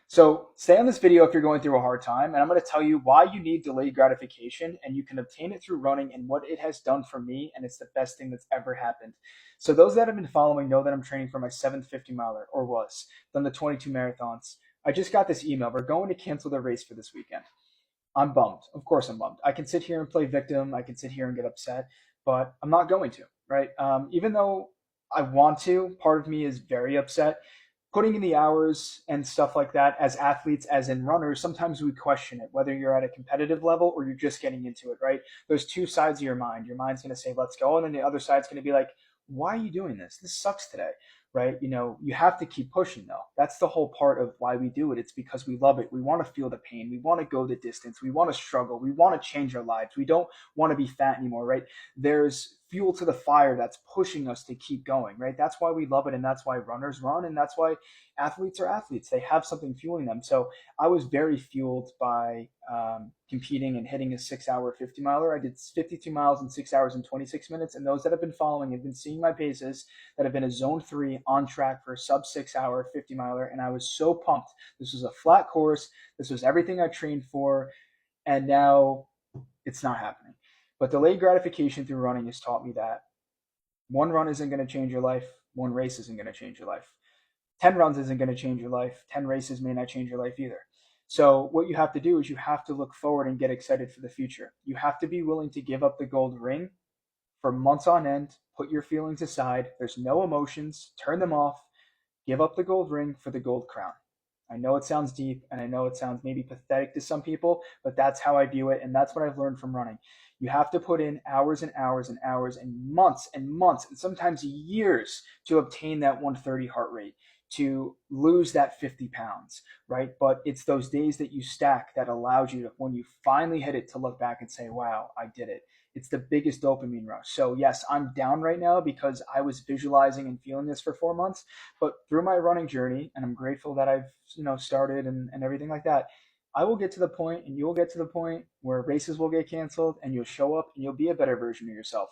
So stay on this video if you're going through a hard time, and I'm going to tell you why you need delayed gratification, and you can obtain it through running and what it has done for me, and it's the best thing that's ever happened. So those that have been following know that I'm training for my seventh 50 miler, or was, done the 22 marathons. I just got this email. We're going to cancel the race for this weekend. I'm bummed. Of course I'm bummed. I can sit here and play victim. I can sit here and get upset, but I'm not going to, right? Even though I want to, part of me is very upset. Putting in the hours and stuff like that as athletes, as in runners, sometimes we question it, whether you're at a competitive level or you're just getting into it, right? There's two sides of your mind. Your mind's going to say, let's go. And then the other side's going to be like, why are you doing this? This sucks today, right? You have to keep pushing though. That's the whole part of why we do it. It's because we love it. We want to feel the pain. We want to go the distance. We want to struggle. We want to change our lives. We don't want to be fat anymore, right? There's fuel to the fire that's pushing us to keep going, right? That's why we love it. And that's why runners run. And that's why athletes are athletes. They have something fueling them. So I was very fueled by competing and hitting a 6 hour 50 miler. I did 52 miles in 6 hours and 26 minutes. And those that have been following have been seeing my paces that have been a zone 3 on track for a sub 6 hour 50 miler. And I was so pumped. This was a flat course. This was everything I trained for. And now it's not happening. But delayed gratification through running has taught me that one run isn't going to change your life. One race isn't going to change your life. 10 runs isn't going to change your life. 10 races may not change your life either. So what you have to do is you have to look forward and get excited for the future. You have to be willing to give up the gold ring for months on end, put your feelings aside. There's no emotions, turn them off, give up the gold ring for the gold crown. I know it sounds deep and I know it sounds maybe pathetic to some people, but that's how I view it. And that's what I've learned from running. You have to put in hours and hours and hours and months and sometimes years to obtain that 130 heart rate, to lose that 50 pounds, right? But it's those days that you stack that allows you to, when you finally hit it, to look back and say, wow, I did it. It's the biggest dopamine rush. So yes, I'm down right now because I was visualizing and feeling this for 4 months, but through my running journey, and I'm grateful that I've, started and everything like that, I will get to the point and you will get to the point where races will get canceled and you'll show up and you'll be a better version of yourself.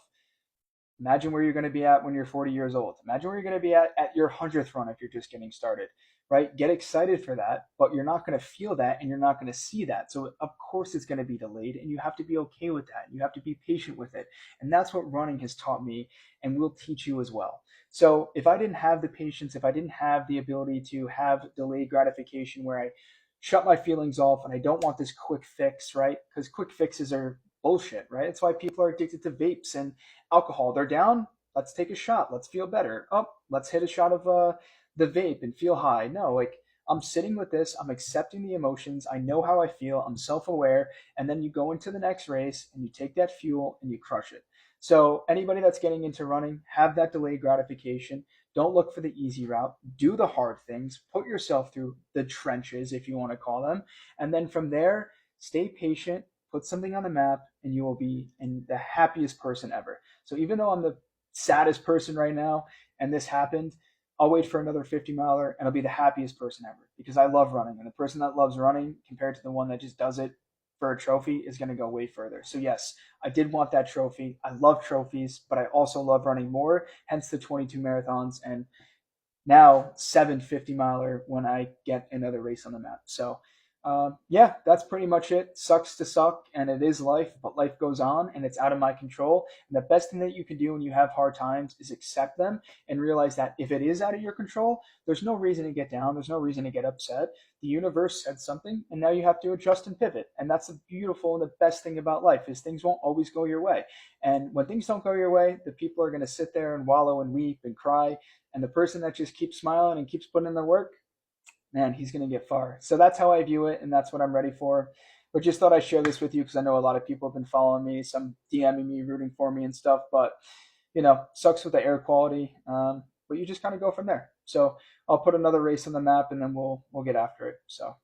Imagine where you're going to be at when you're 40 years old. Imagine where you're going to be at your 100th run if you're just getting started, right? Get excited for that, but you're not going to feel that and you're not going to see that. So, of course, it's going to be delayed and you have to be okay with that. You have to be patient with it. And that's what running has taught me and will teach you as well. So, if I didn't have the patience, if I didn't have the ability to have delayed gratification where I shut my feelings off and I don't want this quick fix, right? Because quick fixes are bullshit, right? That's why people are addicted to vapes and alcohol. They're down, let's take a shot, let's feel better. Oh, let's hit a shot of the vape and feel high. No, like, I'm sitting with this, I'm accepting the emotions, I know how I feel, I'm self-aware, and then you go into the next race and you take that fuel and you crush it. So anybody that's getting into running, have that delayed gratification. Don't look for the easy route. Do the hard things. Put yourself through the trenches, if you want to call them. And then from there, stay patient, put something on the map, and you will be the happiest person ever. So even though I'm the saddest person right now and this happened, I'll wait for another 50 miler and I'll be the happiest person ever because I love running. And the person that loves running compared to the one that just does it for a trophy is going to go way further. So yes, I did want that trophy. I love trophies, but I also love running more, hence the 22 marathons and now 750 miler when I get another race on the map. So yeah, that's pretty much it. Sucks to suck, and it is life, but life goes on, and it's out of my control. And the best thing that you can do when you have hard times is accept them and realize that if it is out of your control, there's no reason to get down. There's no reason to get upset. The universe said something, and now you have to adjust and pivot. And that's the beautiful and the best thing about life is things won't always go your way. And when things don't go your way, the people are going to sit there and wallow and weep and cry. And the person that just keeps smiling and keeps putting in the work, man, he's going to get far. So that's how I view it, and that's what I'm ready for. But just thought I'd share this with you because I know a lot of people have been following me, some DMing me, rooting for me and stuff. But, sucks with the air quality. But you just kind of go from there. So I'll put another race on the map, and then we'll get after it. So